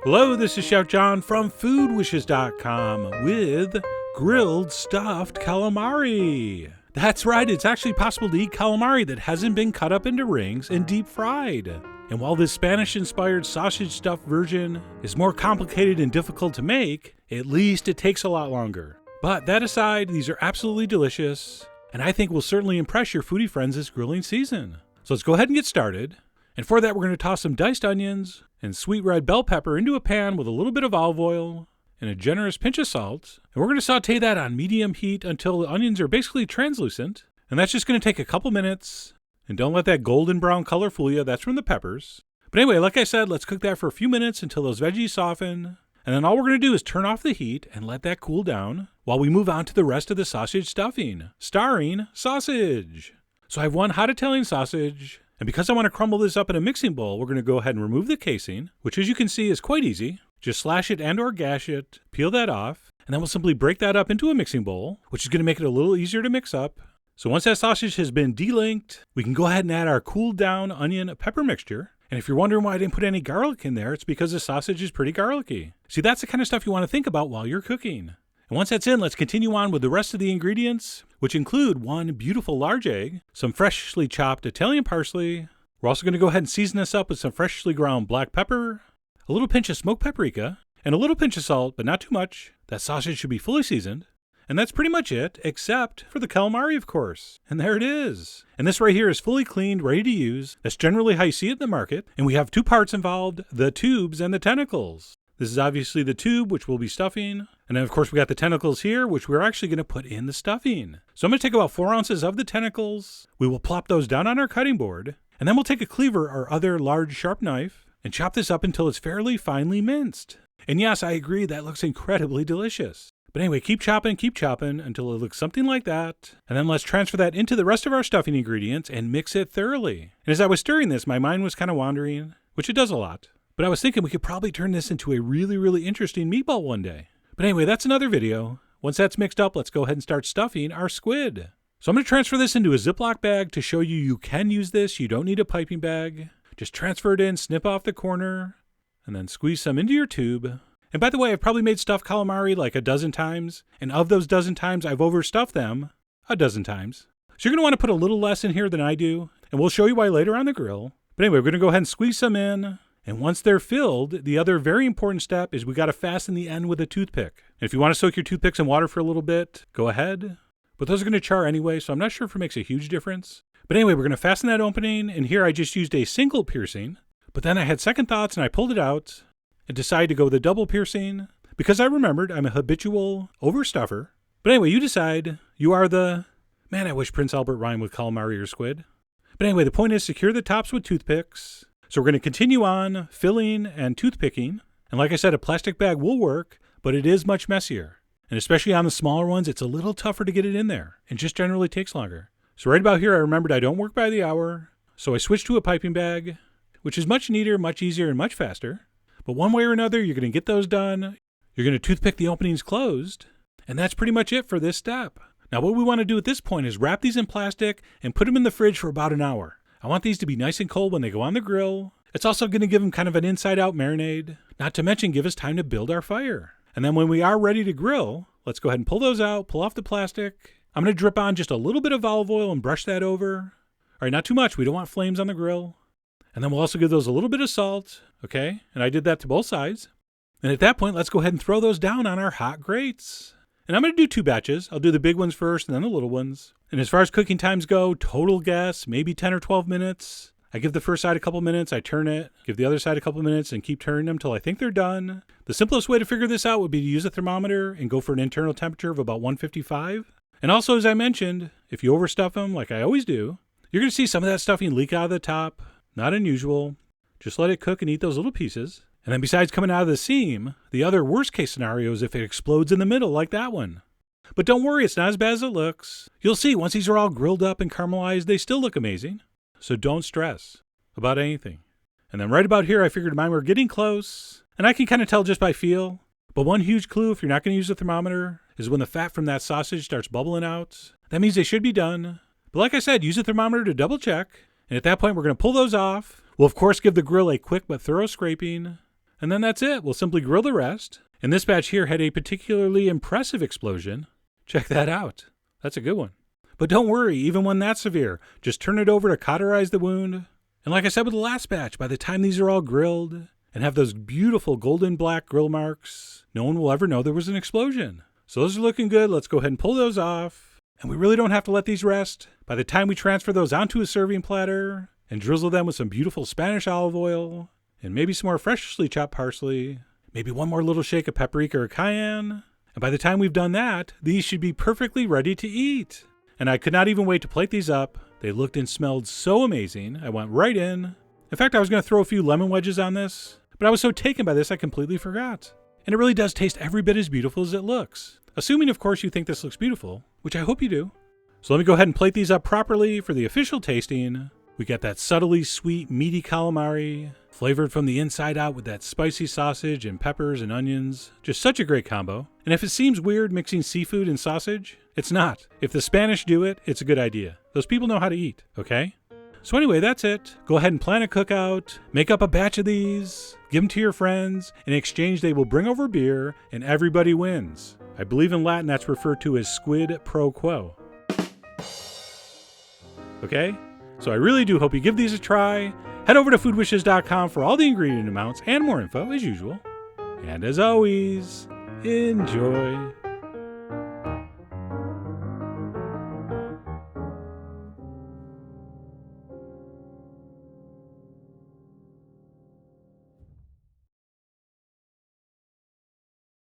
Hello, this is Chef John from foodwishes.com with grilled stuffed calamari. That's right, it's actually possible to eat calamari that hasn't been cut up into rings and deep fried. And while this Spanish-inspired sausage stuffed version is more complicated and difficult to make, at least it takes a lot longer. But that aside, these are absolutely delicious, and I think will certainly impress your foodie friends this grilling season. So let's go ahead and get started. And for that, we're going to toss some diced onions and sweet red bell pepper into a pan with a little bit of olive oil and a generous pinch of salt. And we're going to saute that on medium heat until the onions are basically translucent. And that's just going to take a couple minutes. And don't let that golden brown color fool you. That's from the peppers. But anyway, like I said, let's cook that for a few minutes until those veggies soften. And then all we're going to do is turn off the heat and let that cool down while we move on to the rest of the sausage stuffing, starring sausage. So I have one hot Italian sausage. And because I want to crumble this up in a mixing bowl, we're going to go ahead and remove the casing, which as you can see is quite easy. Just slash it and or gash it, peel that off, and then we'll simply break that up into a mixing bowl, which is going to make it a little easier to mix up. So once that sausage has been delinked, we can go ahead and add our cooled down onion pepper mixture. And if you're wondering why I didn't put any garlic in there, it's because the sausage is pretty garlicky. See, that's the kind of stuff you want to think about while you're cooking. And once that's in, let's continue on with the rest of the ingredients, which include one beautiful large egg, some freshly chopped Italian parsley. We're also going to go ahead and season this up with some freshly ground black pepper, a little pinch of smoked paprika, and a little pinch of salt, but not too much. That sausage should be fully seasoned. And that's pretty much it, except for the calamari, of course. And there it is. And this right here is fully cleaned, ready to use. That's generally how you see it in the market. And we have two parts involved, the tubes and the tentacles. This is obviously the tube, which we'll be stuffing. And then, of course, we got the tentacles here, which we're actually going to put in the stuffing. So I'm going to take about 4 ounces of the tentacles. We will plop those down on our cutting board. And then we'll take a cleaver or other large sharp knife and chop this up until it's fairly finely minced. And yes, I agree, that looks incredibly delicious. But anyway, keep chopping until it looks something like that. And then let's transfer that into the rest of our stuffing ingredients and mix it thoroughly. And as I was stirring this, my mind was kind of wandering, which it does a lot. But I was thinking we could probably turn this into a really, really interesting meatball one day. But anyway, that's another video. Once that's mixed up, let's go ahead and start stuffing our squid. So I'm going to transfer this into a Ziploc bag to show you can use this. You don't need a piping bag. Just transfer it in, snip off the corner, and then squeeze some into your tube. And by the way, I've probably made stuffed calamari like a dozen times. And of those dozen times, I've overstuffed them a dozen times. So you're going to want to put a little less in here than I do. And we'll show you why later on the grill. But anyway, we're going to go ahead and squeeze some in. And once they're filled, the other very important step is we got to fasten the end with a toothpick. And if you want to soak your toothpicks in water for a little bit, go ahead. But those are going to char anyway, so I'm not sure if it makes a huge difference. But anyway, we're going to fasten that opening. And here I just used a single piercing. But then I had second thoughts and I pulled it out and decided to go with a double piercing because I remembered I'm a habitual overstuffer. But anyway, you decide. You are the... Man, I wish Prince Albert rhymed with calamari or squid. But anyway, the point is secure the tops with toothpicks. So we're going to continue on filling and toothpicking. And like I said, a plastic bag will work, but it is much messier. And especially on the smaller ones, it's a little tougher to get it in there. It just generally takes longer. So right about here, I remembered I don't work by the hour. So I switched to a piping bag, which is much neater, much easier, and much faster. But one way or another, you're going to get those done. You're going to toothpick the openings closed. And that's pretty much it for this step. Now what we want to do at this point is wrap these in plastic and put them in the fridge for about an hour. I want these to be nice and cold when they go on the grill. It's also going to give them kind of an inside-out marinade, not to mention give us time to build our fire. And then when we are ready to grill, let's go ahead and pull those out, pull off the plastic. I'm going to drip on just a little bit of olive oil and brush that over. All right, not too much. We don't want flames on the grill. And then we'll also give those a little bit of salt, okay? And I did that to both sides. And at that point, let's go ahead and throw those down on our hot grates. And I'm going to do 2 batches. I'll do the big ones first and then the little ones. And as far as cooking times go, total guess, maybe 10 or 12 minutes. I give the first side a couple minutes, I turn it, give the other side a couple minutes, and keep turning them till I think they're done. The simplest way to figure this out would be to use a thermometer and go for an internal temperature of about 155. And also, as I mentioned, if you overstuff them, like I always do, you're going to see some of that stuffing leak out of the top. Not unusual. Just let it cook and eat those little pieces. And then besides coming out of the seam, the other worst case scenario is if it explodes in the middle like that one. But don't worry, it's not as bad as it looks. You'll see, once these are all grilled up and caramelized, they still look amazing. So don't stress about anything. And then right about here, I figured mine were getting close. And I can kind of tell just by feel. But one huge clue, if you're not going to use a thermometer, is when the fat from that sausage starts bubbling out. That means they should be done. But like I said, use a thermometer to double check. And at that point, we're going to pull those off. We'll, of course, give the grill a quick but thorough scraping. And then that's it. We'll simply grill the rest. And this batch here had a particularly impressive explosion. Check that out. That's a good one. But don't worry, even when that's severe, just turn it over to cauterize the wound. And like I said with the last batch, by the time these are all grilled and have those beautiful golden black grill marks, no one will ever know there was an explosion. So those are looking good. Let's go ahead and pull those off. And we really don't have to let these rest. By the time we transfer those onto a serving platter and drizzle them with some beautiful Spanish olive oil and maybe some more freshly chopped parsley, maybe one more little shake of paprika or cayenne. And by the time we've done that, these should be perfectly ready to eat. And I could not even wait to plate these up. They looked and smelled so amazing. I went right in. In fact, I was going to throw a few lemon wedges on this, but I was so taken by this I completely forgot. And it really does taste every bit as beautiful as it looks. Assuming, of course, you think this looks beautiful, which I hope you do. So let me go ahead and plate these up properly for the official tasting. We got that subtly sweet, meaty calamari, flavored from the inside out with that spicy sausage and peppers and onions. Just such a great combo. And if it seems weird mixing seafood and sausage, it's not. If the Spanish do it, it's a good idea. Those people know how to eat, okay? So anyway, that's it. Go ahead and plan a cookout, make up a batch of these, give them to your friends. In exchange, they will bring over beer, and everybody wins. I believe in Latin that's referred to as squid pro quo. Okay? So I really do hope you give these a try. Head over to foodwishes.com for all the ingredient amounts and more info as usual. And as always, enjoy.